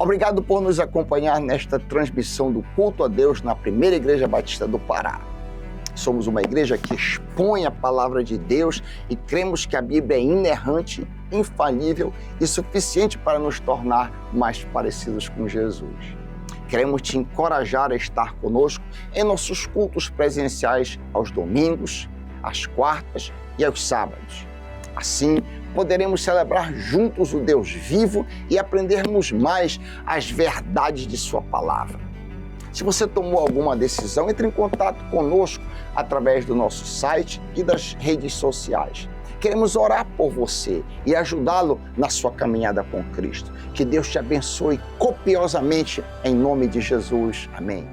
Obrigado por nos acompanhar nesta transmissão do culto a Deus na Primeira Igreja Batista do Pará. Somos uma igreja que expõe a palavra de Deus e cremos que a Bíblia é inerrante, infalível e suficiente para nos tornar mais parecidos com Jesus. Queremos te encorajar a estar conosco em nossos cultos presenciais aos domingos, às quartas e aos sábados. Assim, poderemos celebrar juntos o Deus vivo e aprendermos mais as verdades de sua palavra. Se você tomou alguma decisão, entre em contato conosco através do nosso site e das redes sociais. Queremos orar por você e ajudá-lo na sua caminhada com Cristo. Que Deus te abençoe copiosamente em nome de Jesus. Amém.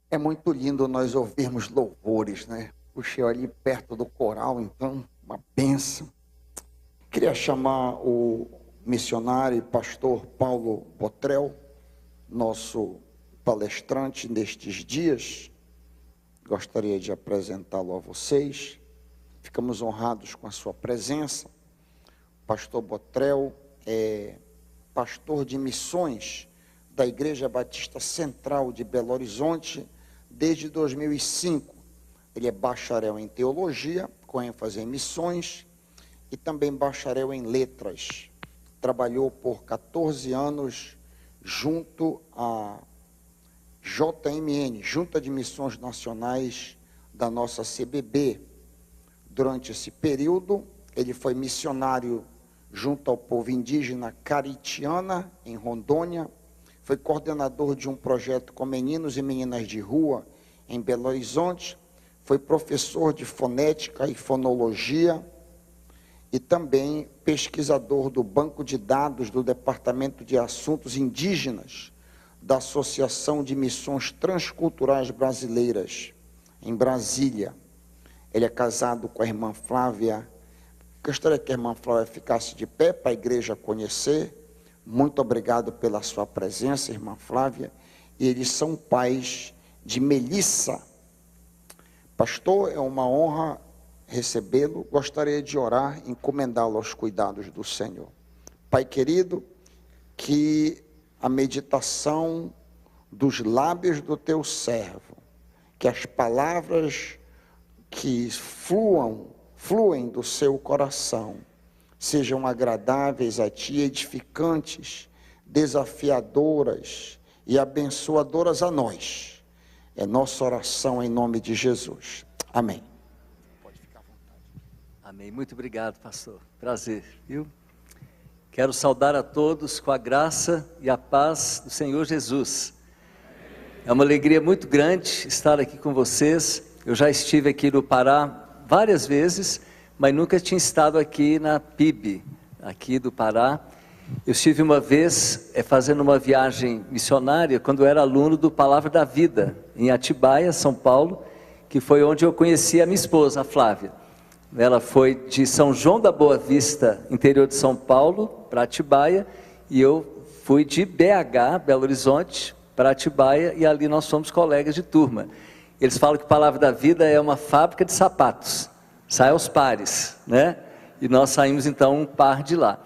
É muito lindo nós ouvirmos louvores, né? Puxei ali perto do coral, então, uma bênção. Queria chamar o missionário e pastor Paulo Botrel, nosso palestrante nestes dias. Gostaria de apresentá-lo a vocês. Ficamos honrados com a sua presença. O pastor Botrel é pastor de missões da Igreja Batista Central de Belo Horizonte desde 2005. Ele é bacharel em teologia, com ênfase em missões, e também bacharel em letras. Trabalhou por 14 anos junto à JMN, Junta de Missões Nacionais da nossa CBB. Durante esse período, ele foi missionário junto ao povo indígena Caritiana, em Rondônia. Foi coordenador de um projeto com meninos e meninas de rua em Belo Horizonte. Foi professor de fonética e fonologia e também pesquisador do Banco de Dados do Departamento de Assuntos Indígenas da Associação de Missões Transculturais Brasileiras, em Brasília. Ele é casado com a irmã Flávia. Gostaria que a irmã Flávia ficasse de pé para a igreja conhecer. Muito obrigado pela sua presença, irmã Flávia. E eles são pais de Melissa. Pastor, é uma honra recebê-lo. Gostaria de orar, encomendá-lo aos cuidados do Senhor. Pai querido, que a meditação dos lábios do teu servo, que as palavras que fluem do seu coração, sejam agradáveis a ti, edificantes, desafiadoras e abençoadoras a nós. É nossa oração em nome de Jesus. Amém. Pode ficar à vontade. Amém. Muito obrigado, pastor. Prazer, viu? Quero saudar a todos com a graça e a paz do Senhor Jesus. É uma alegria muito grande estar aqui com vocês. Eu já estive aqui no Pará várias vezes, mas nunca tinha estado aqui na PIB, aqui do Pará. Eu estive uma vez fazendo uma viagem missionária, quando eu era aluno do Palavra da Vida, em Atibaia, São Paulo, que foi onde eu conheci a minha esposa, a Flávia. Ela foi de São João da Boa Vista, interior de São Paulo, para Atibaia, e eu fui de BH, Belo Horizonte, para Atibaia, e ali nós fomos colegas de turma. Eles falam que Palavra da Vida é uma fábrica de sapatos, sai aos pares, né? E nós saímos então um par de lá.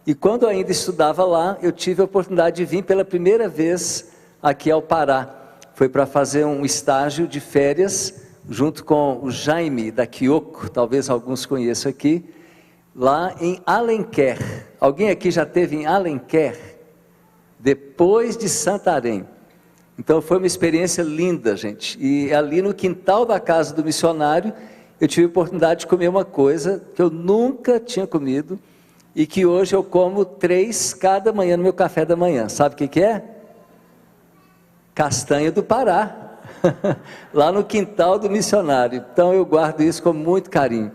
E quando eu ainda estudava lá, eu tive a oportunidade de vir pela primeira vez aqui ao Pará. Foi para fazer um estágio de férias, junto com o Jaime da Kyoko, talvez alguns conheçam aqui, lá em Alenquer. Alguém aqui já esteve em Alenquer? Depois de Santarém. Então foi uma experiência linda, gente. E ali no quintal da casa do missionário, eu tive a oportunidade de comer uma coisa que eu nunca tinha comido e que hoje eu como 3 cada manhã no meu café da manhã. Sabe o que é? Castanha do Pará. Lá no quintal do missionário. Então eu guardo isso com muito carinho.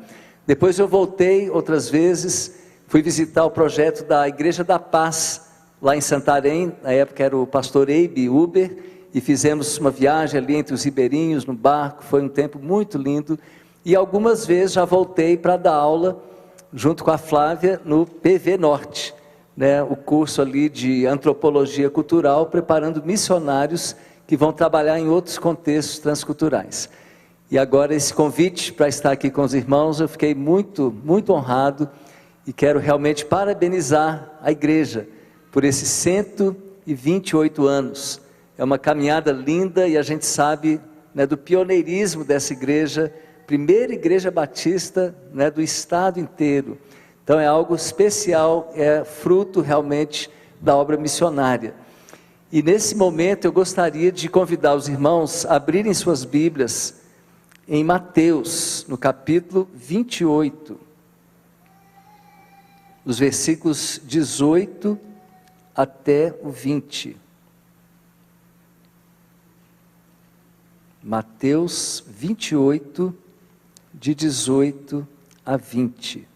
Depois eu voltei outras vezes, fui visitar o projeto da Igreja da Paz, lá em Santarém. Na época era o pastor Eibe Uber, e fizemos uma viagem ali entre os ribeirinhos, no barco. Foi um tempo muito lindo. E algumas vezes já voltei para dar aula, junto com a Flávia, no PV Norte, né? O curso ali de antropologia cultural, preparando missionários que vão trabalhar em outros contextos transculturais. E agora esse convite para estar aqui com os irmãos, eu fiquei muito, muito honrado e quero realmente parabenizar a igreja por esse 28 anos. É uma caminhada linda e a gente sabe, né, do pioneirismo dessa igreja, primeira igreja batista, né, do estado inteiro. Então é algo especial, é fruto realmente da obra missionária. E nesse momento eu gostaria de convidar os irmãos a abrirem suas Bíblias em Mateus, no capítulo 28, os versículos 18 até o 20. Mateus 28, de 18 a 20.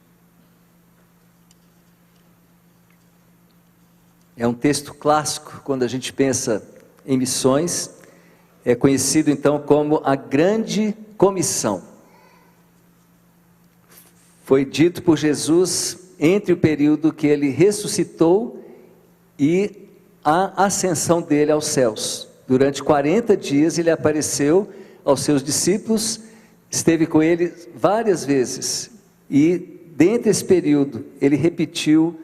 É um texto clássico quando a gente pensa em missões. É conhecido então como a Grande Comissão. Foi dito por Jesus entre o período que ele ressuscitou e a ascensão dele aos céus. Durante 40 dias ele apareceu aos seus discípulos, esteve com eles várias vezes, e dentro desse período ele repetiu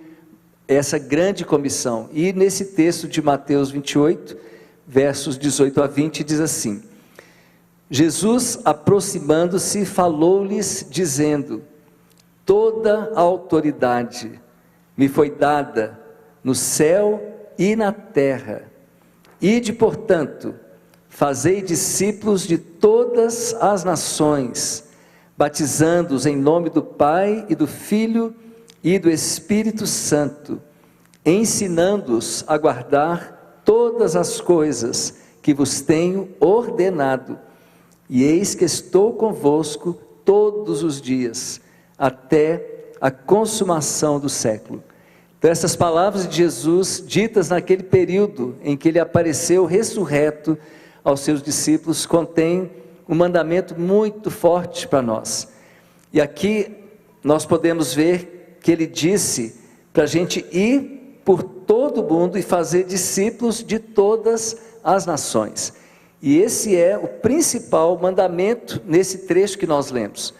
essa grande comissão. E nesse texto de Mateus 28, versos 18 a 20, diz assim: Jesus, aproximando-se, falou-lhes, dizendo: toda a autoridade me foi dada no céu e na terra. Ide, portanto, fazei discípulos de todas as nações, batizando-os em nome do Pai e do Filho e do Espírito Santo, ensinando-os a guardar todas as coisas que vos tenho ordenado. E eis que estou convosco todos os dias, até a consumação do século. Então essas palavras de Jesus, ditas naquele período em que ele apareceu ressurreto aos seus discípulos, contém um mandamento muito forte para nós. E aqui nós podemos ver que ele disse para a gente ir por todo o mundo e fazer discípulos de todas as nações. E esse é o principal mandamento nesse trecho que nós lemos.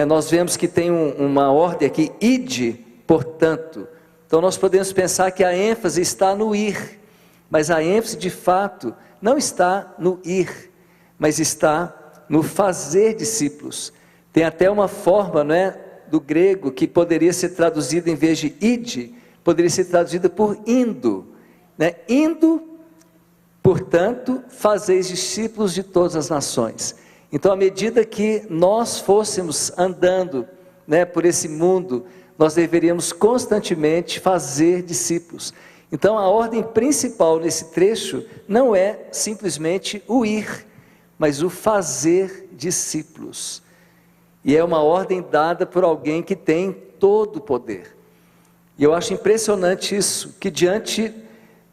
Nós vemos que tem uma ordem aqui, ide, portanto. Então nós podemos pensar que a ênfase está no ir, mas a ênfase de fato não está no ir, mas está no fazer discípulos. Tem até uma forma, não é, do grego que poderia ser traduzida, em vez de ide, poderia ser traduzida por indo, né? Indo, portanto, fazeis discípulos de todas as nações. Então, à medida que nós fôssemos andando, né, por esse mundo, nós deveríamos constantemente fazer discípulos. Então, a ordem principal nesse trecho não é simplesmente o ir, mas o fazer discípulos. E é uma ordem dada por alguém que tem todo o poder. E eu acho impressionante isso, que diante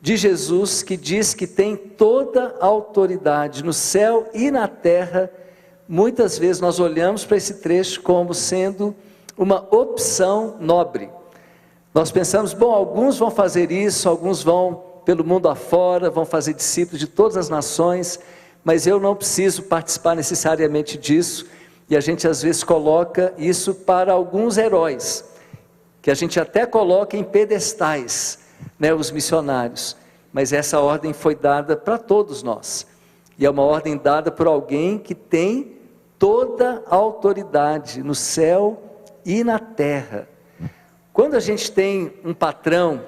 de Jesus, que diz que tem toda a autoridade no céu e na terra, muitas vezes nós olhamos para esse trecho como sendo uma opção nobre. Nós pensamos, bom, alguns vão fazer isso, alguns vão pelo mundo afora, vão fazer discípulos de todas as nações, mas eu não preciso participar necessariamente disso. E a gente às vezes coloca isso para alguns heróis, que a gente até coloca em pedestais, né, os missionários. Mas essa ordem foi dada para todos nós. E é uma ordem dada por alguém que tem toda a autoridade no céu e na terra. Quando a gente tem um patrão,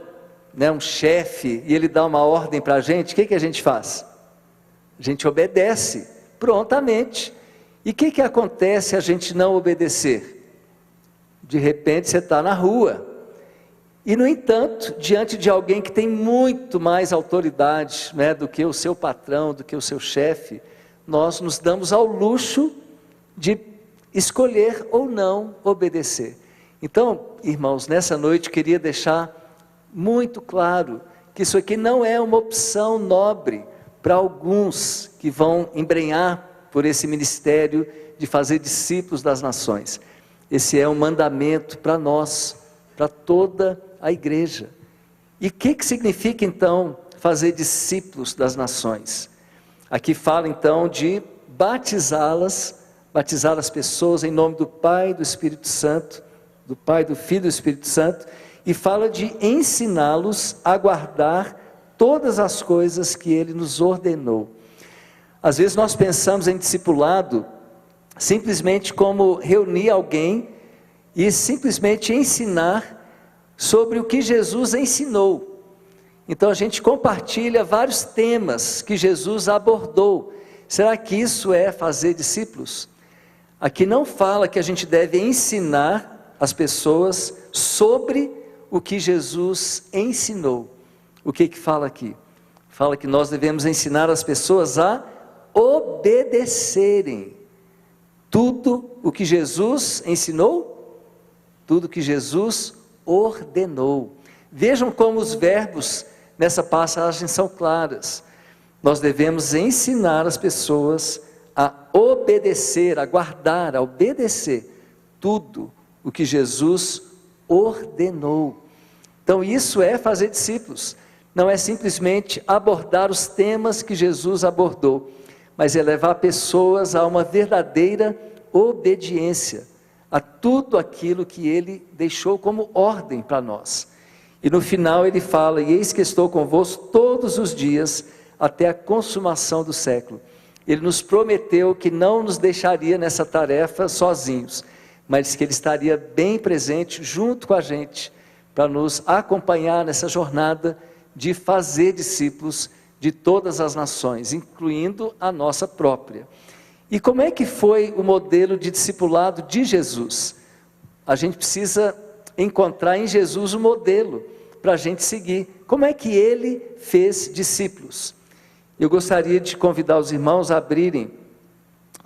né, um chefe, e ele dá uma ordem para a gente, o que a gente faz? A gente obedece prontamente. E o que acontece se a gente não obedecer? De repente você está na rua. E no entanto, diante de alguém que tem muito mais autoridade, né, do que o seu patrão, do que o seu chefe, nós nos damos ao luxo de escolher ou não obedecer. Então, irmãos, nessa noite eu queria deixar muito claro que isso aqui não é uma opção nobre para alguns que vão embrenhar por esse ministério de fazer discípulos das nações. Esse é um mandamento para nós, para toda a igreja. E o que significa então fazer discípulos das nações? Aqui fala então de batizar as pessoas em nome do Pai, do Espírito Santo, do Pai, do Filho e do Espírito Santo, e fala de ensiná-los a guardar todas as coisas que Ele nos ordenou. Às vezes nós pensamos em discipulado simplesmente como reunir alguém e simplesmente ensinar sobre o que Jesus ensinou. Então a gente compartilha vários temas que Jesus abordou. Será que isso é fazer discípulos? Aqui não fala que a gente deve ensinar as pessoas sobre o que Jesus ensinou. O que fala aqui? Fala que nós devemos ensinar as pessoas a obedecerem tudo o que Jesus ensinou, tudo que Jesus ordenou. Vejam como os verbos nessa passagem são claras. Nós devemos ensinar as pessoas a obedecer, a guardar, a obedecer tudo o que Jesus ordenou. Então isso é fazer discípulos. Não é simplesmente abordar os temas que Jesus abordou, mas é levar pessoas a uma verdadeira obediência a tudo aquilo que Ele deixou como ordem para nós. E no final Ele fala: e eis que estou convosco todos os dias, até a consumação do século. Ele nos prometeu que não nos deixaria nessa tarefa sozinhos, mas que Ele estaria bem presente junto com a gente, para nos acompanhar nessa jornada de fazer discípulos de todas as nações, incluindo a nossa própria. E como é que foi o modelo de discipulado de Jesus? A gente precisa encontrar em Jesus o modelo para a gente seguir. Como é que Ele fez discípulos? Eu gostaria de convidar os irmãos a abrirem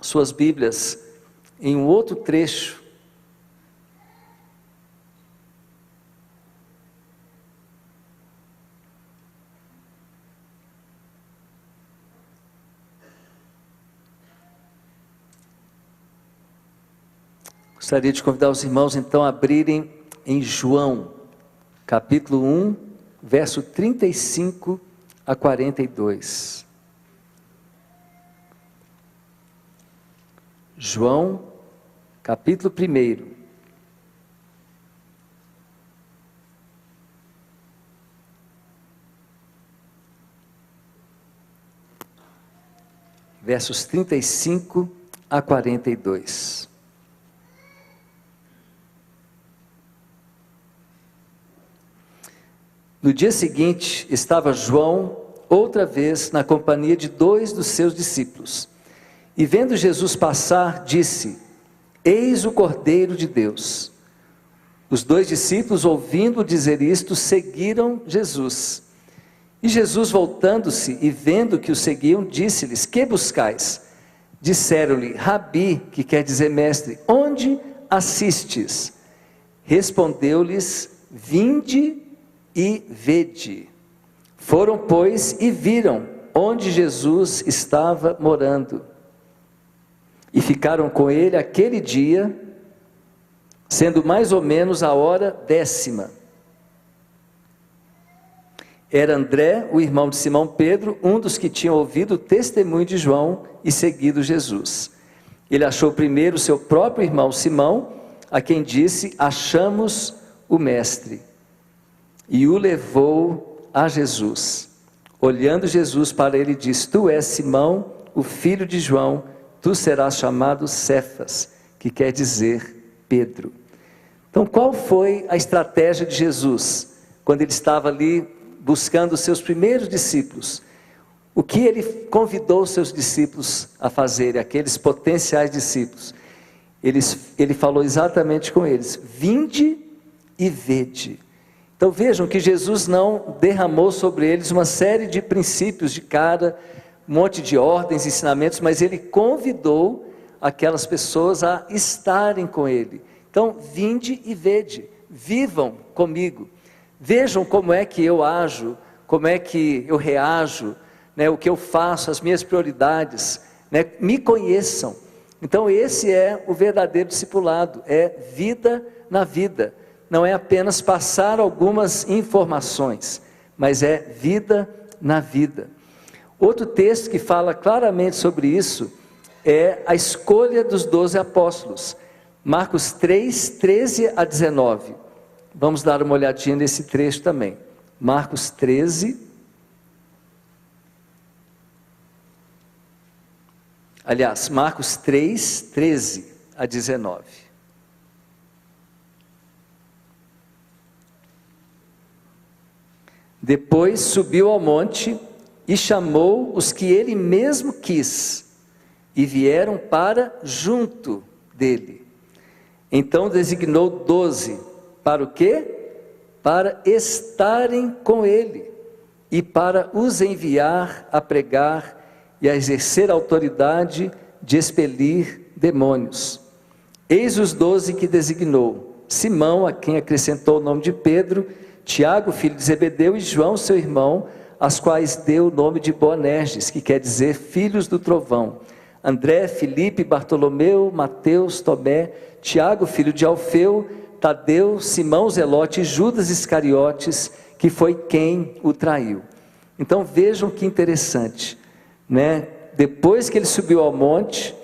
suas Bíblias em um outro trecho. Gostaria de convidar os irmãos então a abrirem em João, capítulo 1, verso 35 a 42. João, capítulo 1. Versos 35 a 42. No dia seguinte, estava João outra vez na companhia de 2 dos seus discípulos. E vendo Jesus passar, disse: eis o Cordeiro de Deus. Os 2 discípulos, ouvindo dizer isto, seguiram Jesus. E Jesus, voltando-se e vendo que o seguiam, disse-lhes: que buscais? Disseram-lhe: Rabi, que quer dizer mestre, onde assistes? Respondeu-lhes: vinde e vede. Foram, pois, e viram onde Jesus estava morando. E ficaram com ele aquele dia, sendo mais ou menos a hora 10ª. Era André, o irmão de Simão Pedro, um dos que tinham ouvido o testemunho de João e seguido Jesus. Ele achou primeiro o seu próprio irmão Simão, a quem disse: achamos o mestre. E o levou a Jesus. Olhando Jesus para ele, disse: tu és Simão, o filho de João, tu serás chamado Cefas, que quer dizer Pedro. Então, qual foi a estratégia de Jesus, quando ele estava ali buscando os seus primeiros discípulos? O que ele convidou os seus discípulos a fazer, aqueles potenciais discípulos? Ele falou exatamente com eles: vinde e vede. Então vejam que Jesus não derramou sobre eles uma série de princípios de cara, um monte de ordens, ensinamentos, mas ele convidou aquelas pessoas a estarem com ele. Então vinde e vede, vivam comigo, vejam como é que eu ajo, como é que eu reajo, né, o que eu faço, as minhas prioridades, né, me conheçam. Então esse é o verdadeiro discipulado, é vida na vida. Não é apenas passar algumas informações, mas é vida na vida. Outro texto que fala claramente sobre isso é a escolha dos 12 apóstolos. Marcos 3, 13 a 19. Vamos dar uma olhadinha nesse trecho também. Marcos 13, Aliás, Marcos 3, 13 a 19. Depois subiu ao monte e chamou os que ele mesmo quis, e vieram para junto dele. Então designou 12, para o quê? Para estarem com ele, e para os enviar a pregar e a exercer a autoridade de expelir demônios. Eis os 12 que designou: Simão, a quem acrescentou o nome de Pedro, Tiago, filho de Zebedeu, e João, seu irmão, as quais deu o nome de Boanerges, que quer dizer filhos do trovão, André, Filipe, Bartolomeu, Mateus, Tomé, Tiago, filho de Alfeu, Tadeu, Simão Zelote e Judas Iscariotes, que foi quem o traiu. Então vejam que interessante, né? Depois que ele subiu ao monte,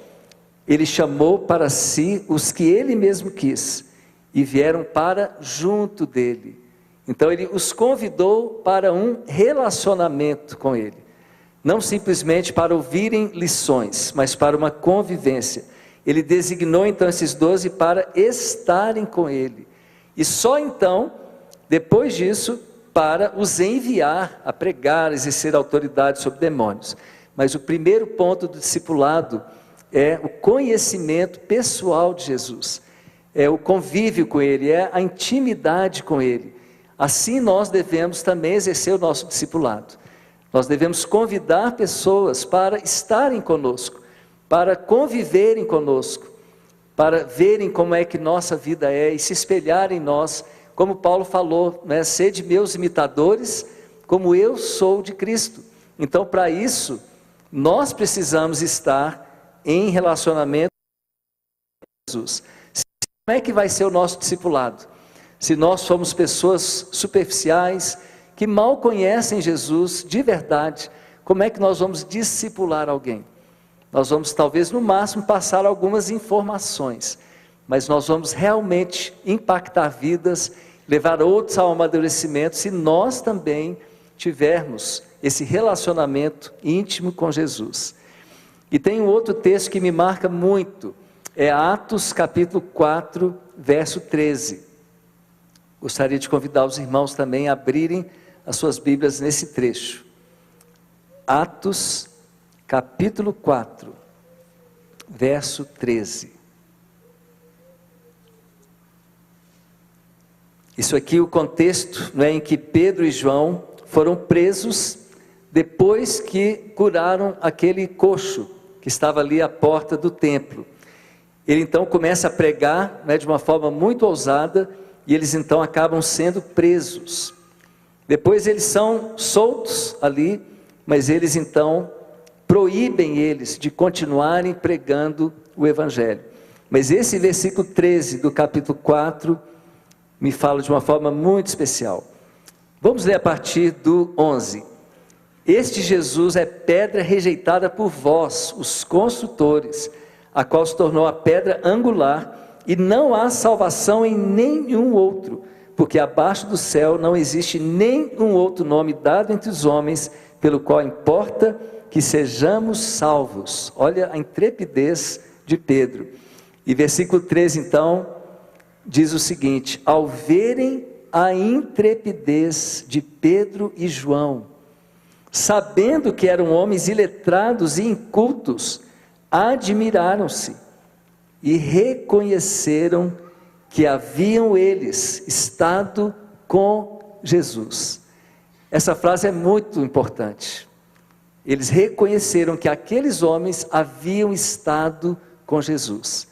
ele chamou para si os que ele mesmo quis, e vieram para junto dele. Então ele os convidou para um relacionamento com ele, não simplesmente para ouvirem lições, mas para uma convivência. Ele designou então esses 12 para estarem com ele, e só então, depois disso, para os enviar a pregar, a exercer autoridade sobre demônios. Mas o primeiro ponto do discipulado é o conhecimento pessoal de Jesus, é o convívio com ele, é a intimidade com ele. Assim nós devemos também exercer o nosso discipulado. Nós devemos convidar pessoas para estarem conosco, para conviverem conosco, para verem como é que nossa vida é e se espelharem em nós, como Paulo falou, né? Sede meus imitadores, como eu sou de Cristo. Então, para isso, nós precisamos estar em relacionamento com Jesus. Como é que vai ser o nosso discipulado? Se nós somos pessoas superficiais, que mal conhecem Jesus de verdade, como é que nós vamos discipular alguém? Nós vamos talvez no máximo passar algumas informações, mas nós vamos realmente impactar vidas, levar outros ao amadurecimento, se nós também tivermos esse relacionamento íntimo com Jesus. E tem um outro texto que me marca muito, é Atos capítulo 4, verso 13. Gostaria de convidar os irmãos também a abrirem as suas Bíblias nesse trecho. Atos capítulo 4, verso 13. Isso aqui é o contexto, né, em que Pedro e João foram presos depois que curaram aquele coxo que estava ali à porta do templo. Ele então começa a pregar, né, de uma forma muito ousada, e eles então acabam sendo presos. Depois eles são soltos ali, mas eles então proíbem eles de continuarem pregando o Evangelho. Mas esse versículo 13 do capítulo 4 me fala de uma forma muito especial. Vamos ler a partir do 11. Este Jesus é pedra rejeitada por vós, os construtores, a qual se tornou a pedra angular, e não há salvação em nenhum outro, porque abaixo do céu não existe nenhum outro nome dado entre os homens, pelo qual importa que sejamos salvos. Olha a intrepidez de Pedro. E versículo 13 então, diz o seguinte: ao verem a intrepidez de Pedro e João, sabendo que eram homens iletrados e incultos, admiraram-se e reconheceram que haviam eles estado com Jesus. Essa frase é muito importante. Eles reconheceram que aqueles homens haviam estado com Jesus,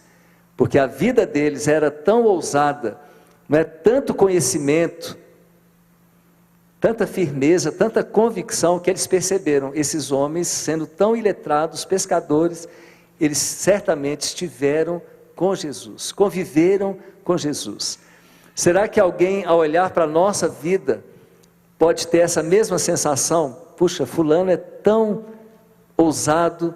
porque a vida deles era tão ousada, não é, tanto conhecimento, tanta firmeza, tanta convicção, que eles perceberam, esses homens sendo tão iletrados, pescadores, eles certamente estiveram com Jesus, conviveram com Jesus. Será que alguém, ao olhar para a nossa vida, pode ter essa mesma sensação? Puxa, fulano é tão ousado,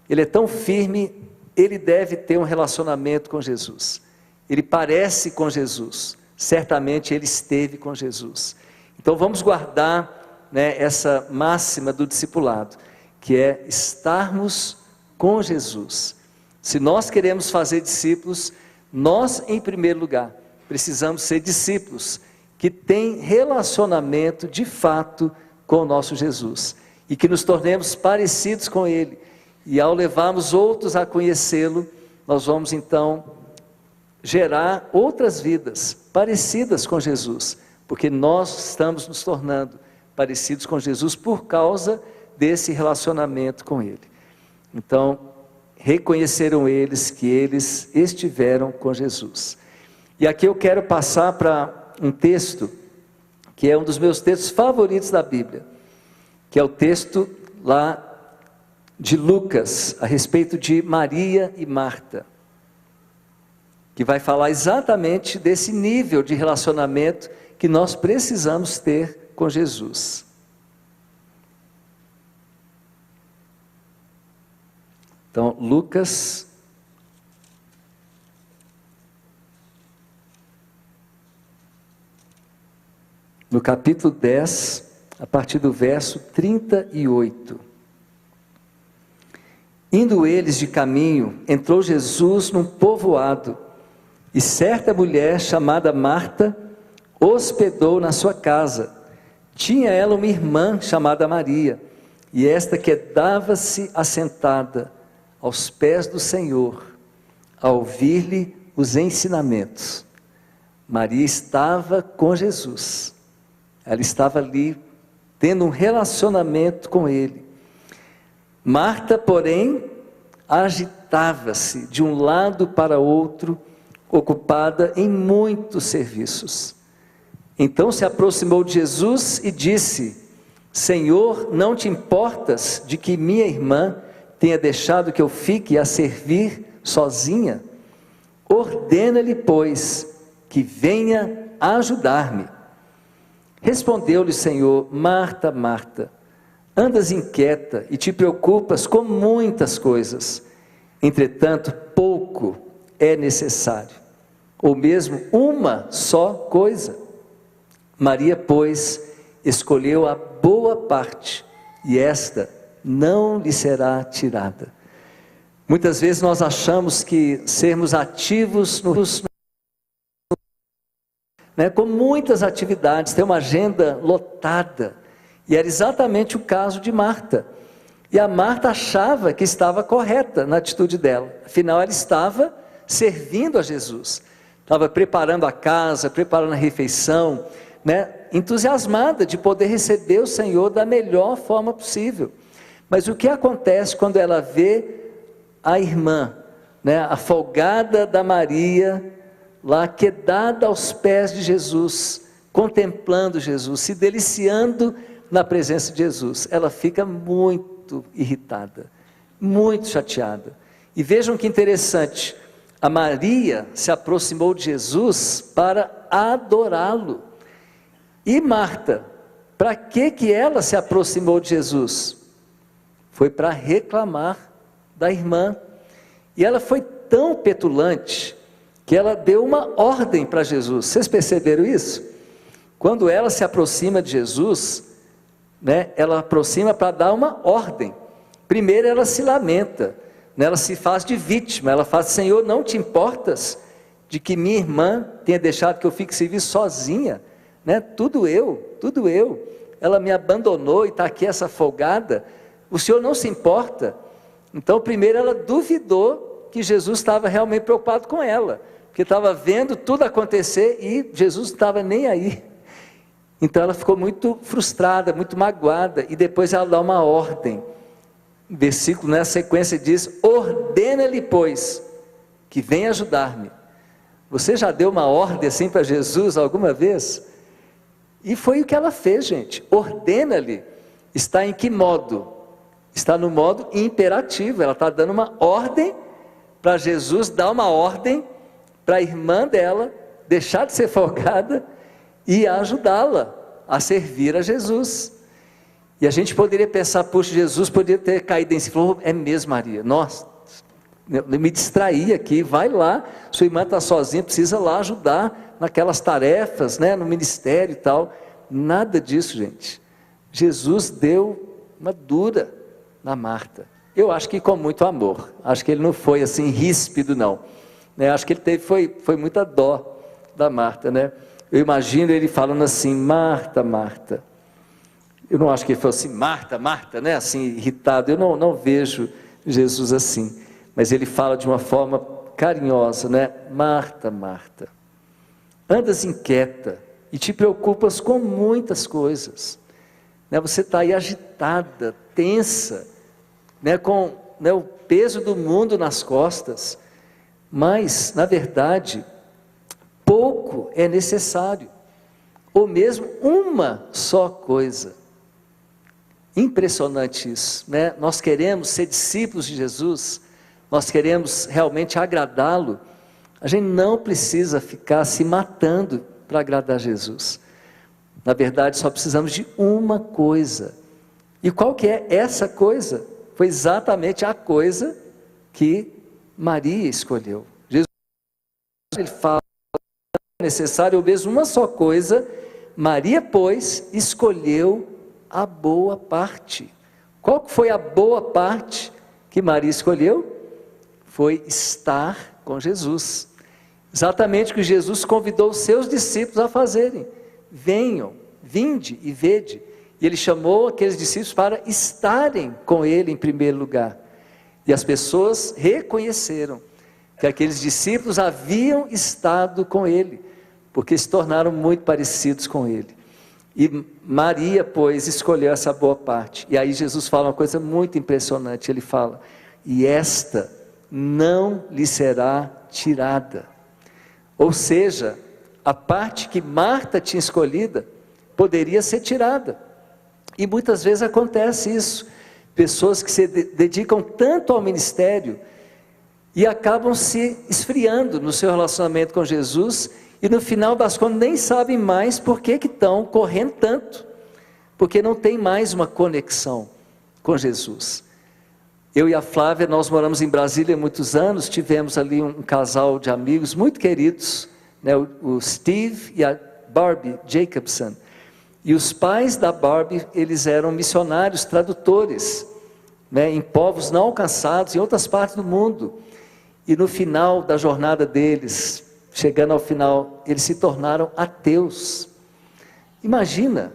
ele é tão firme, ele deve ter um relacionamento com Jesus. Ele parece com Jesus, certamente ele esteve com Jesus. Então vamos guardar, né, essa máxima do discipulado, que é estarmos com Jesus. Se nós queremos fazer discípulos, nós, em primeiro lugar, precisamos ser discípulos que têm relacionamento de fato com o nosso Jesus e que nos tornemos parecidos com Ele. E ao levarmos outros a conhecê-lo, nós vamos então gerar outras vidas parecidas com Jesus, porque nós estamos nos tornando parecidos com Jesus por causa desse relacionamento com Ele. Então, reconheceram eles que eles estiveram com Jesus. E aqui eu quero passar para um texto que é um dos meus textos favoritos da Bíblia, que é o texto lá de Lucas, a respeito de Maria e Marta, que vai falar exatamente desse nível de relacionamento que nós precisamos ter com Jesus. Então, Lucas, no capítulo 10, a partir do verso 38. Indo eles de caminho, entrou Jesus num povoado, e certa mulher chamada Marta hospedou na sua casa. Tinha ela uma irmã chamada Maria, e esta quedava-se assentada aos pés do Senhor, a ouvir-lhe os ensinamentos. Maria estava com Jesus, ela estava ali, tendo um relacionamento com Ele. Marta, porém, agitava-se de um lado para outro, ocupada em muitos serviços. Então se aproximou de Jesus e disse: Senhor, não te importas de que minha irmã tenha deixado que eu fique a servir sozinha? Ordena-lhe, pois, que venha ajudar-me. Respondeu-lhe o Senhor: Marta, Marta, andas inquieta e te preocupas com muitas coisas, entretanto pouco é necessário, ou mesmo uma só coisa. Maria, pois, escolheu a boa parte, e esta não lhe será tirada. Muitas vezes nós achamos que sermos ativos com muitas atividades, ter uma agenda lotada, e era exatamente o caso de Marta. E a Marta achava que estava correta na atitude dela, afinal ela estava servindo a Jesus, estava preparando a casa, preparando a refeição, entusiasmada de poder receber o Senhor da melhor forma possível. Mas o que acontece quando ela vê a irmã, a folgada da Maria, lá quedada aos pés de Jesus, contemplando Jesus, se deliciando na presença de Jesus? Ela fica muito irritada, muito chateada. E vejam que interessante, a Maria se aproximou de Jesus para adorá-lo. E Marta, para que ela se aproximou de Jesus? Foi para reclamar da irmã. E ela foi tão petulante que ela deu uma ordem para Jesus. Vocês perceberam isso? Quando ela se aproxima de Jesus, ela aproxima para dar uma ordem. Primeiro ela se lamenta, ela se faz de vítima, ela fala: Senhor, não te importas de que minha irmã tenha deixado que eu fique servir sozinha? Tudo eu, ela me abandonou e está aqui essa folgada, o Senhor não se importa? Então primeiro ela duvidou que Jesus estava realmente preocupado com ela, porque estava vendo tudo acontecer e Jesus não estava nem aí. Então ela ficou muito frustrada, muito magoada, e depois ela dá uma ordem. O versículo na sequência diz: ordena-lhe, pois, que venha ajudar-me. Você já deu uma ordem assim para Jesus alguma vez? E foi o que ela fez, gente. Ordena-lhe. Está em que modo? Está no modo imperativo. Ela está dando uma ordem para Jesus, dar uma ordem para a irmã dela deixar de ser folgada e ajudá-la a servir a Jesus. E a gente poderia pensar: puxa, Jesus poderia ter caído em si. Falou: é mesmo, Maria, nossa, eu me distraí aqui, vai lá, sua irmã está sozinha, precisa lá ajudar naquelas tarefas, no ministério e tal. Nada disso, gente. Jesus deu uma dura na Marta, Eu acho que com muito amor. Acho que ele não foi assim ríspido, não. Né? Acho que ele teve, foi muita dó da Marta, né? Eu imagino ele falando assim: Marta, Marta. Eu não acho que ele fosse assim, Marta, Marta, né? Assim, irritado. Eu não vejo Jesus assim. Mas ele fala de uma forma carinhosa, né? Marta, Marta, andas inquieta e te preocupas com muitas coisas. Né? Você está aí agitada, tensa, né? Com, né, o peso do mundo nas costas. Mas, na verdade, pouco é necessário, ou mesmo uma só coisa. Impressionante isso, né? Nós queremos ser discípulos de Jesus, nós queremos realmente agradá-lo. A gente não precisa ficar se matando para agradar Jesus. Na verdade, só precisamos de uma coisa. E qual que é essa coisa? Foi exatamente a coisa que Maria escolheu. Jesus, ele fala, é necessário ou mesmo uma só coisa. Maria, pois, escolheu a boa parte. Qual que foi a boa parte que Maria escolheu? Foi estar com Jesus. Exatamente o que Jesus convidou os seus discípulos a fazerem. Venham, vinde e vede. E ele chamou aqueles discípulos para estarem com ele em primeiro lugar. E as pessoas reconheceram que aqueles discípulos haviam estado com ele, porque se tornaram muito parecidos com ele. E Maria, pois, escolheu essa boa parte. E aí Jesus fala uma coisa muito impressionante. Ele fala: e esta não lhe será tirada. Ou seja, a parte que Marta tinha escolhida poderia ser tirada. E muitas vezes acontece isso. Pessoas que se dedicam tanto ao ministério e acabam se esfriando no seu relacionamento com Jesus, e no final das contas nem sabem mais por que estão correndo tanto, porque não tem mais uma conexão com Jesus. Eu e a Flávia, nós moramos em Brasília há muitos anos, tivemos ali um casal de amigos muito queridos, né, o Steve e a Barbie Jacobson. E os pais da Barbie, eles eram missionários, tradutores, né, em povos não alcançados, em outras partes do mundo. E no final da jornada deles, chegando ao final, eles se tornaram ateus. Imagina,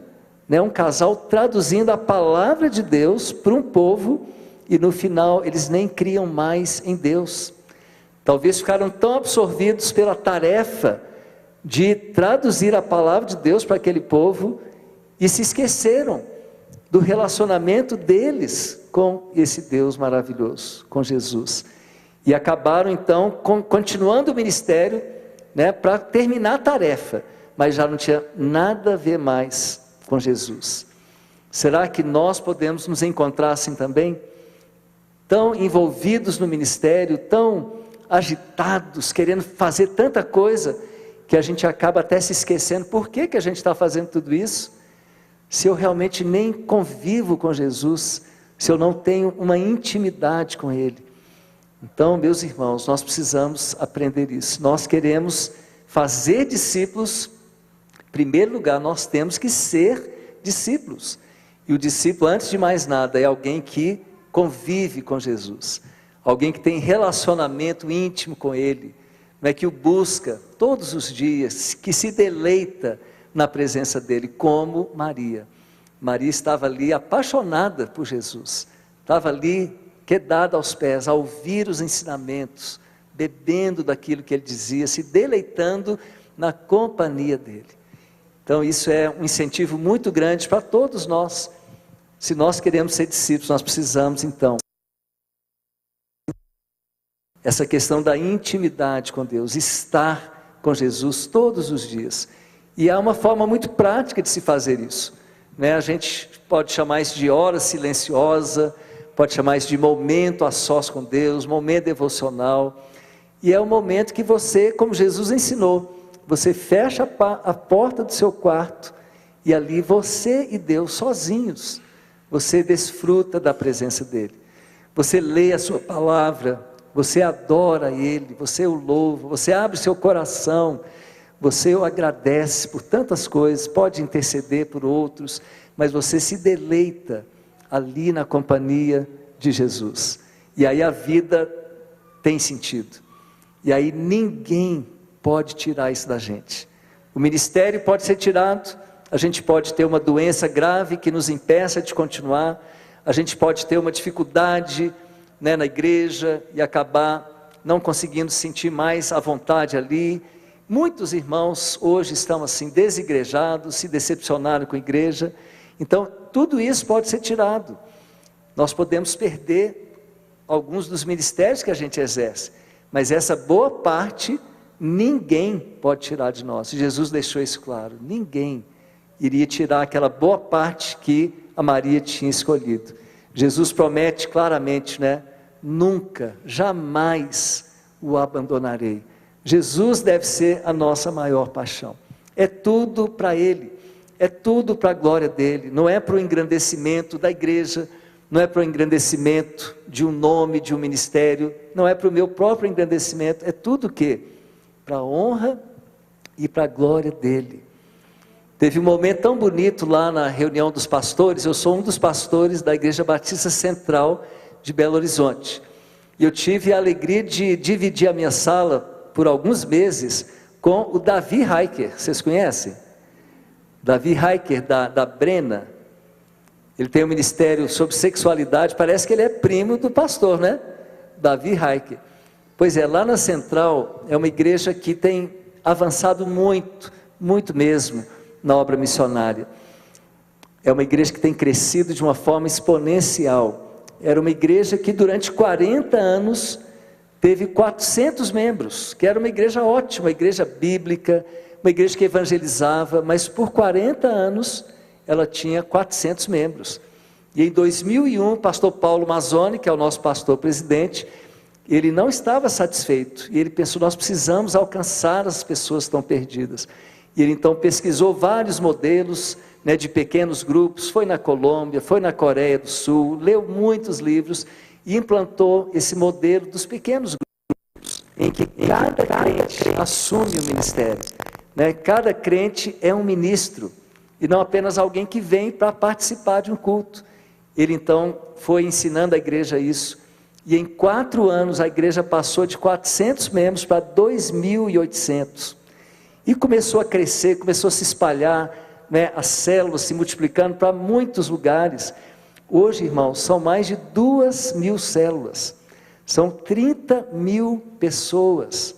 né, um casal traduzindo a palavra de Deus para um povo, e no final eles nem criam mais em Deus. Talvez ficaram tão absorvidos pela tarefa de traduzir a palavra de Deus para aquele povo, e se esqueceram do relacionamento deles com esse Deus maravilhoso, com Jesus. E acabaram então continuando o ministério, né, para terminar a tarefa, mas já não tinha nada a ver mais com Jesus. Será que nós podemos nos encontrar assim também? Tão envolvidos no ministério, tão agitados, querendo fazer tanta coisa, que a gente acaba até se esquecendo. Por que a gente está fazendo tudo isso? Se eu realmente nem convivo com Jesus, se eu não tenho uma intimidade com Ele. Então, meus irmãos, nós precisamos aprender isso. Nós queremos fazer discípulos. Em primeiro lugar, nós temos que ser discípulos. E o discípulo, antes de mais nada, é alguém que convive com Jesus, alguém que tem relacionamento íntimo com Ele, não é, que o busca todos os dias, que se deleita na presença dEle, como Maria. Maria estava ali apaixonada por Jesus, estava ali quedada aos pés, a ouvir os ensinamentos, bebendo daquilo que Ele dizia, se deleitando na companhia dEle. Então isso é um incentivo muito grande para todos nós. Se nós queremos ser discípulos, nós precisamos então essa questão da intimidade com Deus, estar com Jesus todos os dias. E há uma forma muito prática de se fazer isso, né? A gente pode chamar isso de hora silenciosa, pode chamar isso de momento a sós com Deus, momento devocional. E é o momento que você, como Jesus ensinou, você fecha a porta do seu quarto, e ali você e Deus sozinhos, você desfruta da presença dEle. Você lê a sua palavra, você adora Ele, você o louva, você abre seu coração, você o agradece por tantas coisas, pode interceder por outros, mas você se deleita ali na companhia de Jesus. E aí a vida tem sentido. E aí ninguém pode tirar isso da gente. O ministério pode ser tirado, a gente pode ter uma doença grave que nos impeça de continuar, a gente pode ter uma dificuldade, né, na igreja e acabar não conseguindo sentir mais à vontade ali. Muitos irmãos hoje estão assim desigrejados, se decepcionaram com a igreja. Então tudo isso pode ser tirado. Nós podemos perder alguns dos ministérios que a gente exerce, mas essa boa parte ninguém pode tirar de nós. Jesus deixou isso claro, ninguém iria tirar aquela boa parte que a Maria tinha escolhido. Jesus promete claramente, né? Nunca, jamais o abandonarei. Jesus deve ser a nossa maior paixão. É tudo para Ele, é tudo para a glória dEle, não é para o engrandecimento da igreja, não é para o engrandecimento de um nome, de um ministério, não é para o meu próprio engrandecimento, é tudo o quê? Para a honra e para a glória dEle. Teve um momento tão bonito lá na reunião dos pastores. Eu sou um dos pastores da Igreja Batista Central de Belo Horizonte, e eu tive a alegria de dividir a minha sala por alguns meses com o Davi Heiker. Vocês conhecem? Davi Heiker da Brena. Ele tem um ministério sobre sexualidade, parece que ele é primo do pastor, né? Davi Heiker. Pois é, lá na Central é uma igreja que tem avançado muito, muito mesmo na obra missionária. É uma igreja que tem crescido de uma forma exponencial. Era uma igreja que durante 40 anos teve 400 membros, que era uma igreja ótima, uma igreja bíblica, uma igreja que evangelizava, mas por 40 anos ela tinha 400 membros. E em 2001, o pastor Paulo Mazzoni, que é o nosso pastor presidente, ele não estava satisfeito, e ele pensou, nós precisamos alcançar as pessoas que estão perdidas. E ele então pesquisou vários modelos, né, de pequenos grupos, foi na Colômbia, foi na Coreia do Sul, leu muitos livros e implantou esse modelo dos pequenos grupos, em que cada crente assume o ministério, né? Cada crente é um ministro, e não apenas alguém que vem para participar de um culto. Ele então foi ensinando a igreja isso, e em 4 anos a igreja passou de 400 membros para 2.800, e começou a crescer, começou a se espalhar, né, as células se multiplicando para muitos lugares. Hoje, irmãos, são mais de 2.000 células, são 30.000 pessoas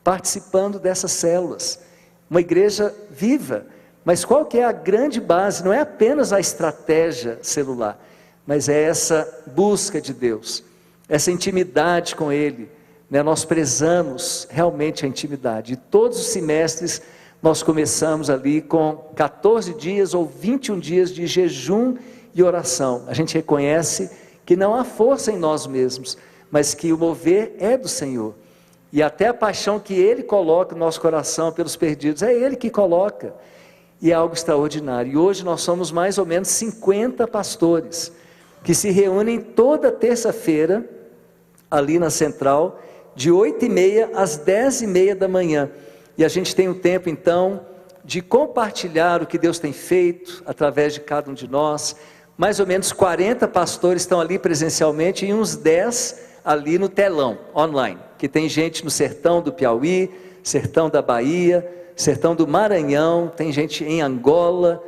participando dessas células, uma igreja viva. Mas qual que é a grande base? Não é apenas a estratégia celular, mas é essa busca de Deus, essa intimidade com Ele, né? Nós prezamos realmente a intimidade, e todos os semestres nós começamos ali com 14 dias ou 21 dias de jejum e oração. A gente reconhece que não há força em nós mesmos, mas que o mover é do Senhor, e até a paixão que Ele coloca no nosso coração pelos perdidos, é Ele que coloca, e é algo extraordinário. E hoje nós somos mais ou menos 50 pastores, que se reúnem toda terça-feira, ali na Central, de 8h30 às 10h30 da manhã, e a gente tem um tempo então, de compartilhar o que Deus tem feito, através de cada um de nós. Mais ou menos 40 pastores estão ali presencialmente, e uns 10 ali no telão, online, que tem gente no sertão do Piauí, sertão da Bahia, sertão do Maranhão, tem gente em Angola,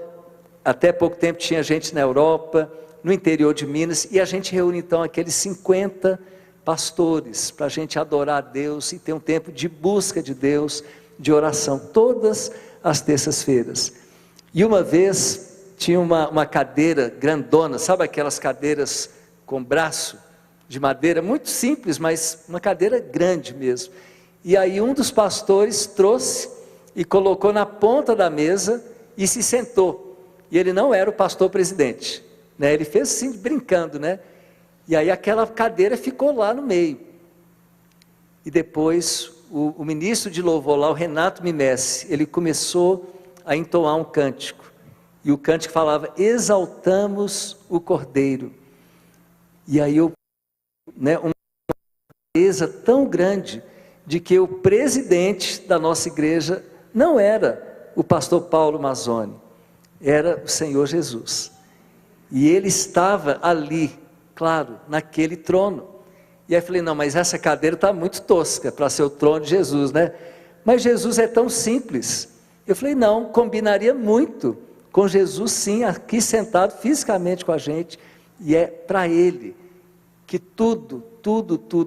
até pouco tempo tinha gente na Europa, no interior de Minas, e a gente reúne então aqueles 50 pastores, para a gente adorar a Deus, e ter um tempo de busca de Deus, de oração, todas as terças-feiras. E uma vez, tinha uma cadeira grandona, sabe aquelas cadeiras com braço, de madeira, muito simples, mas uma cadeira grande mesmo, e aí um dos pastores trouxe, e colocou na ponta da mesa, e se sentou, e ele não era o pastor presidente, né? Ele fez assim, brincando, né? E aí aquela cadeira ficou lá no meio, e depois o ministro de louvor lá, o Renato Mimesse, ele começou a entoar um cântico, e o cântico falava, exaltamos o Cordeiro, e aí uma clareza tão grande, de que o presidente da nossa igreja, não era o pastor Paulo Mazzoni, era o Senhor Jesus, e ele estava ali, claro, naquele trono. E aí eu falei, não, mas essa cadeira está muito tosca para ser o trono de Jesus, né? Mas Jesus é tão simples. Eu falei, não, combinaria muito com Jesus sim, aqui sentado fisicamente com a gente, e é para Ele que tudo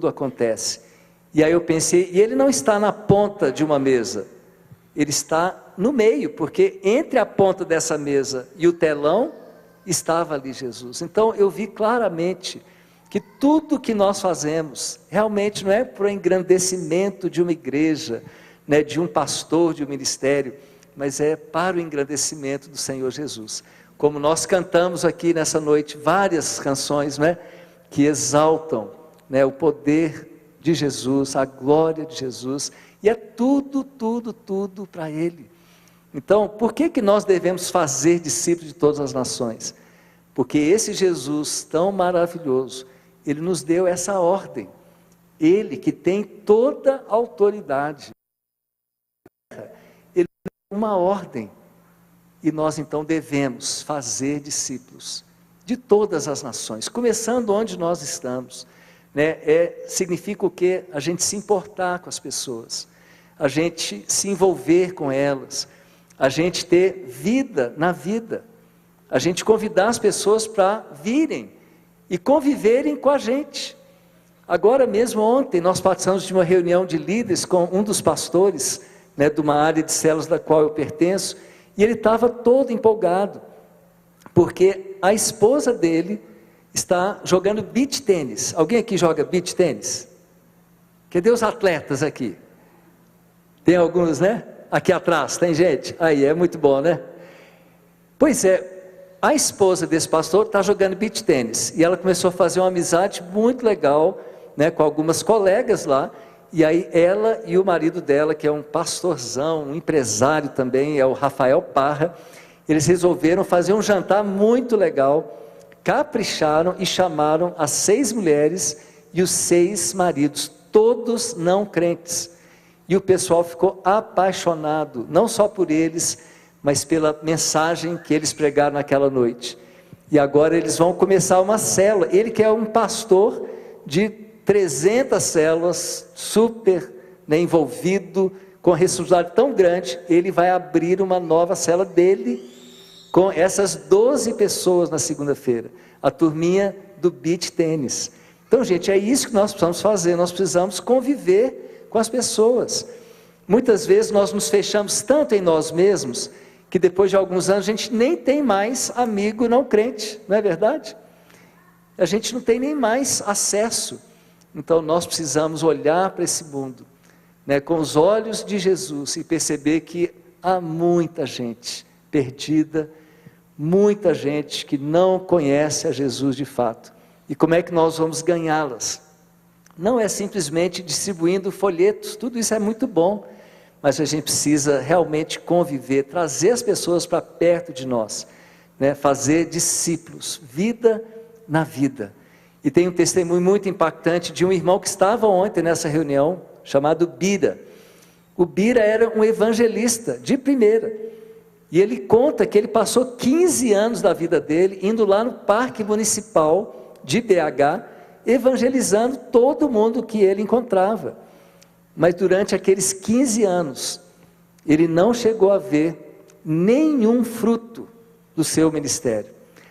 acontece. E aí eu pensei, e Ele não está na ponta de uma mesa, Ele está no meio, porque entre a ponta dessa mesa e o telão, estava ali Jesus. Então eu vi claramente que tudo que nós fazemos, realmente não é para o engrandecimento de uma igreja, né, de um pastor, de um ministério, mas é para o engrandecimento do Senhor Jesus. Como nós cantamos aqui nessa noite, várias canções, né, que exaltam, né, o poder de Jesus, a glória de Jesus, e é tudo para Ele. Então, por que nós devemos fazer discípulos de todas as nações? Porque esse Jesus tão maravilhoso, Ele nos deu essa ordem, Ele que tem toda a autoridade, Ele deu uma ordem, e nós então devemos fazer discípulos de todas as nações, começando onde nós estamos, né? Significa o quê? A gente se importar com as pessoas, a gente se envolver com elas, a gente ter vida na vida, a gente convidar as pessoas para virem e conviverem com a gente. Agora mesmo, ontem, nós participamos de uma reunião de líderes com um dos pastores, né, de uma área de células da qual eu pertenço, e ele estava todo empolgado, porque a esposa dele está jogando beach tênis. Alguém aqui joga beach tênis? Cadê os atletas aqui? Tem alguns, né? Aqui atrás, tem gente? Aí, é muito bom, né? Pois é, a esposa desse pastor está jogando beach tênis, e ela começou a fazer uma amizade muito legal, né, com algumas colegas lá, e aí ela e o marido dela, que é um pastorzão, um empresário também, é o Rafael Parra, eles resolveram fazer um jantar muito legal, capricharam e chamaram as 6 mulheres e os 6 maridos, todos não crentes, e o pessoal ficou apaixonado, não só por eles, mas pela mensagem que eles pregaram naquela noite. E agora eles vão começar uma célula, ele que é um pastor de 300 células, super, né, envolvido, com responsabilidade tão grande, ele vai abrir uma nova célula dele, com essas 12 pessoas na segunda-feira, a turminha do beach tênis. Então, gente, é isso que nós precisamos fazer, nós precisamos conviver com as pessoas. Muitas vezes nós nos fechamos tanto em nós mesmos, que depois de alguns anos a gente nem tem mais amigo não crente, não é verdade? A gente não tem nem mais acesso. Então nós precisamos olhar para esse mundo, né, com os olhos de Jesus, e perceber que há muita gente perdida, muita gente que não conhece a Jesus de fato. E como é que nós vamos ganhá-las? Não é simplesmente distribuindo folhetos, tudo isso é muito bom, mas a gente precisa realmente conviver, trazer as pessoas para perto de nós, né, fazer discípulos, vida na vida. E tem um testemunho muito impactante de um irmão que estava ontem nessa reunião, chamado Bira. O Bira era um evangelista de primeira, e ele conta que ele passou 15 anos da vida dele, indo lá no Parque Municipal de BH, evangelizando todo mundo que ele encontrava. Mas durante aqueles 15 anos, ele não chegou a ver nenhum fruto do seu ministério.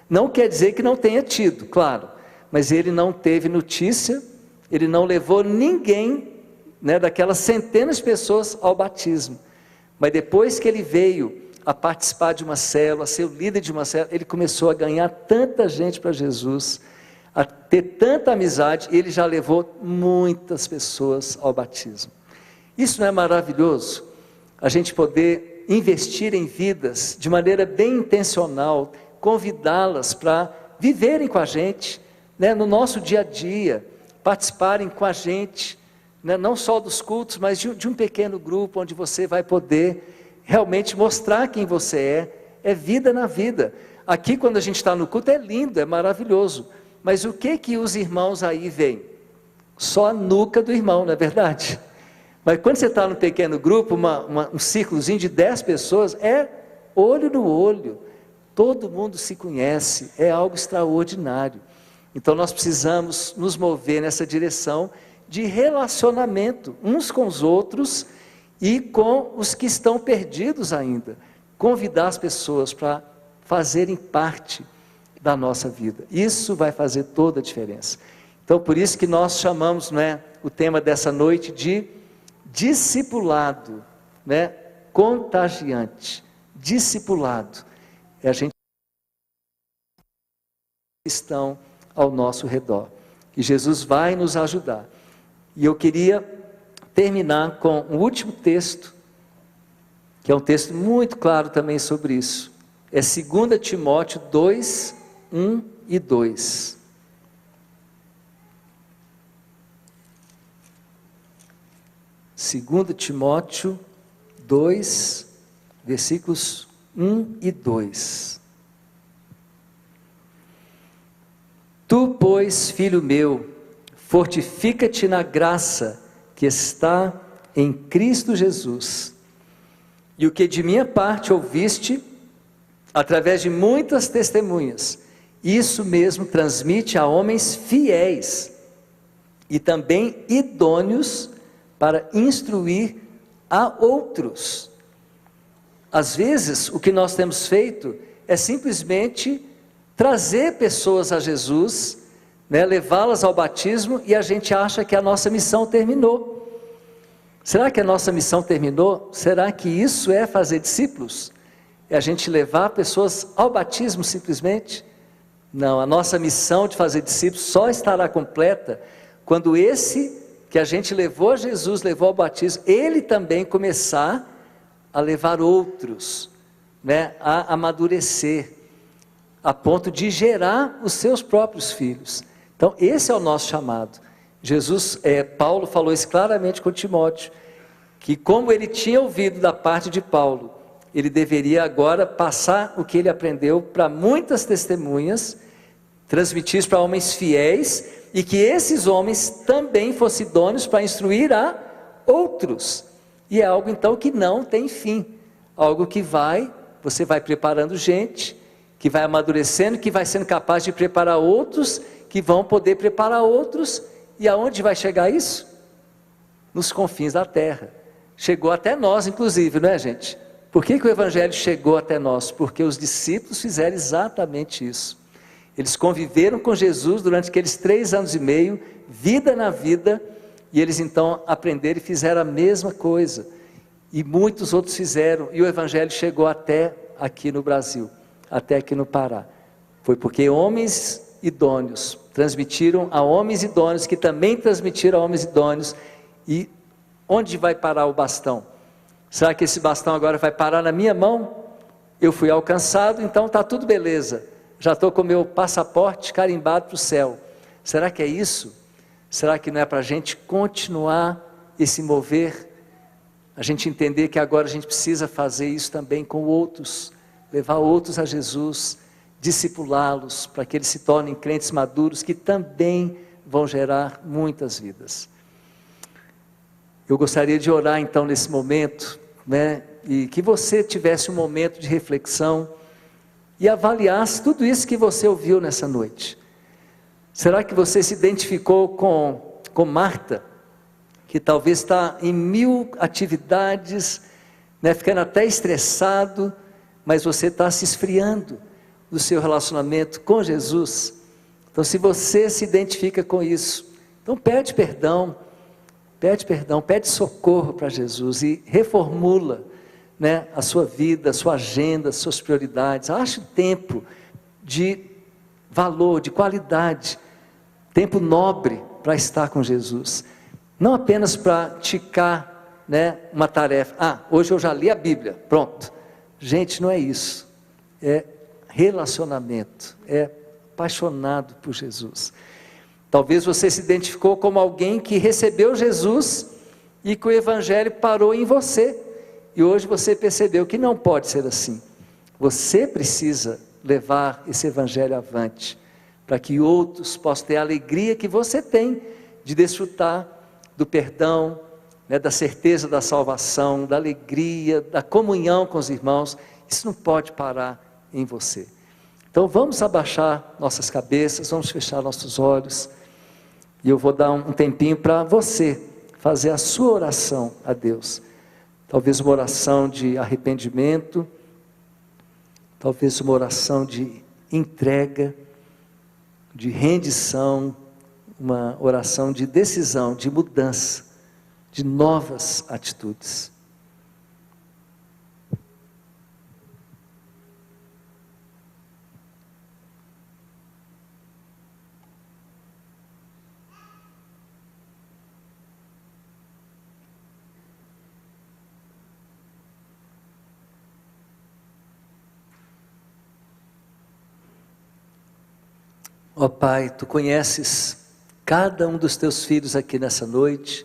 Não quer dizer que não tenha tido, claro, mas ele não teve notícia, ele não levou ninguém, né, daquelas centenas de pessoas ao batismo. Mas depois que ele veio a participar de uma célula, a ser o líder de uma célula, ele começou a ganhar tanta gente para Jesus, a ter tanta amizade, ele já levou muitas pessoas ao batismo. Isso não é maravilhoso? A gente poder investir em vidas de maneira bem intencional, convidá-las para viverem com a gente, né, no nosso dia a dia, participarem com a gente, né, não só dos cultos, mas de um pequeno grupo, onde você vai poder realmente mostrar quem você é vida na vida. Aqui quando a gente está no culto é lindo, é maravilhoso, mas o que os irmãos aí veem? Só a nuca do irmão, não é verdade? Mas quando você está num pequeno grupo, um círculozinho de 10 pessoas, é olho no olho, todo mundo se conhece, é algo extraordinário. Então nós precisamos nos mover nessa direção de relacionamento uns com os outros e com os que estão perdidos ainda. Convidar as pessoas para fazerem parte da nossa vida. Isso vai fazer toda a diferença. Então por isso que nós chamamos, o tema dessa noite de discipulado, contagiante. Discipulado é a gente que estão ao nosso redor. E Jesus vai nos ajudar. E eu queria terminar com um último texto, que é um texto muito claro também sobre isso. É 2 Timóteo 2, 1 e 2. Segundo Timóteo 2, versículos 1 e 2. Tu, pois, filho meu, fortifica-te na graça que está em Cristo Jesus. E o que de minha parte ouviste, através de muitas testemunhas, isso mesmo transmite a homens fiéis e também idôneos para instruir a outros. Às vezes, o que nós temos feito é simplesmente trazer pessoas a Jesus, levá-las ao batismo, e a gente acha que a nossa missão terminou. Será que a nossa missão terminou? Será que isso é fazer discípulos? É a gente levar pessoas ao batismo simplesmente? Não, a nossa missão de fazer discípulos só estará completa quando esse que a gente levou a Jesus, levou ao batismo, ele também começar a levar outros, a amadurecer, a ponto de gerar os seus próprios filhos. Então esse é o nosso chamado. Paulo falou isso claramente com Timóteo, que como ele tinha ouvido da parte de Paulo, ele deveria agora passar o que ele aprendeu para muitas testemunhas, transmitir isso para homens fiéis, e que esses homens também fossem idôneos para instruir a outros. E é algo então que não tem fim, algo que você vai preparando gente, que vai amadurecendo, que vai sendo capaz de preparar outros, que vão poder preparar outros. E aonde vai chegar isso? Nos confins da terra. Chegou até nós, inclusive, não é, gente? Por que o Evangelho chegou até nós? Porque os discípulos fizeram exatamente isso. Eles conviveram com Jesus durante aqueles 3 anos e meio, vida na vida, e eles então aprenderam e fizeram a mesma coisa. E muitos outros fizeram, e o Evangelho chegou até aqui no Brasil, até aqui no Pará. Foi porque homens idôneos transmitiram a homens idôneos, que também transmitiram a homens idôneos. E onde vai parar o bastão? Será que esse bastão agora vai parar na minha mão? Eu fui alcançado, então está tudo beleza, já estou com o meu passaporte carimbado para o céu. Será que é isso? Será que não é para a gente continuar e se mover? A gente entender que agora a gente precisa fazer isso também com outros, levar outros a Jesus, discipulá-los, para que eles se tornem crentes maduros, que também vão gerar muitas vidas. Eu gostaria de orar então nesse momento, e que você tivesse um momento de reflexão, e avaliasse tudo isso que você ouviu nessa noite. Será que você se identificou com Marta, que talvez está em 1000 atividades, ficando até estressado, mas você está se esfriando do seu relacionamento com Jesus? Então, se você se identifica com isso, então pede perdão, pede socorro para Jesus e reformula, a sua vida, a sua agenda, as suas prioridades. Ache tempo de valor, de qualidade, tempo nobre para estar com Jesus, não apenas para ticar, uma tarefa. Hoje eu já li a Bíblia, pronto. Gente, não é isso, é relacionamento, é apaixonado por Jesus. Talvez você se identificou como alguém que recebeu Jesus e que o Evangelho parou em você, e hoje você percebeu que não pode ser assim. Você precisa levar esse Evangelho avante, para que outros possam ter a alegria que você tem de desfrutar do perdão, da certeza da salvação, da alegria, da comunhão com os irmãos. Isso não pode parar em você. Então vamos abaixar nossas cabeças, vamos fechar nossos olhos, e eu vou dar um tempinho para você fazer a sua oração a Deus. Talvez uma oração de arrependimento, talvez uma oração de entrega, de rendição, uma oração de decisão, de mudança, de novas atitudes. Ó Pai, Tu conheces cada um dos Teus filhos aqui nessa noite,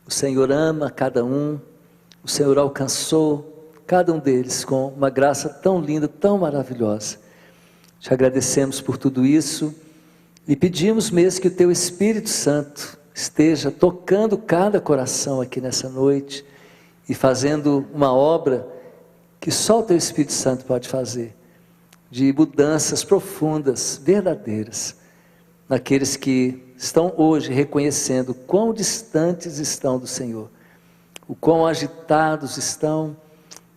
o Senhor ama cada um, o Senhor alcançou cada um deles com uma graça tão linda, tão maravilhosa. Te agradecemos por tudo isso e pedimos mesmo que o Teu Espírito Santo esteja tocando cada coração aqui nessa noite e fazendo uma obra que só o Teu Espírito Santo pode fazer, de mudanças profundas, verdadeiras, naqueles que estão hoje reconhecendo quão distantes estão do Senhor, o quão agitados estão,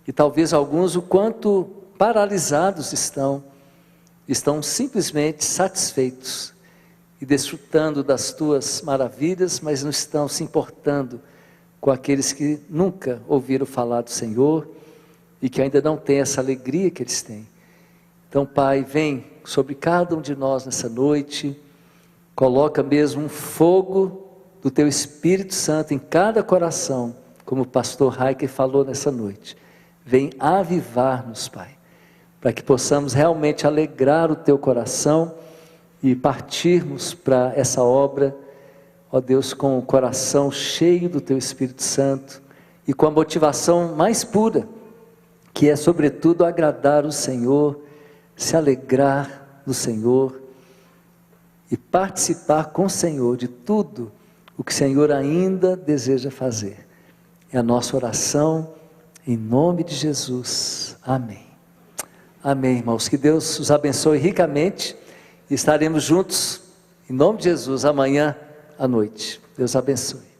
e talvez alguns o quanto paralisados estão simplesmente satisfeitos e desfrutando das Tuas maravilhas, mas não estão se importando com aqueles que nunca ouviram falar do Senhor e que ainda não têm essa alegria que eles têm. Então, Pai, vem sobre cada um de nós nessa noite, coloca mesmo um fogo do Teu Espírito Santo em cada coração, como o pastor Heiker falou nessa noite. Vem avivar-nos, Pai, para que possamos realmente alegrar o Teu coração e partirmos para essa obra, ó Deus, com o coração cheio do Teu Espírito Santo e com a motivação mais pura, que é sobretudo agradar o Senhor, se alegrar no Senhor e participar com o Senhor de tudo o que o Senhor ainda deseja fazer. É a nossa oração em nome de Jesus. Amém. Amém, irmãos. Que Deus os abençoe ricamente e estaremos juntos em nome de Jesus amanhã à noite. Deus abençoe.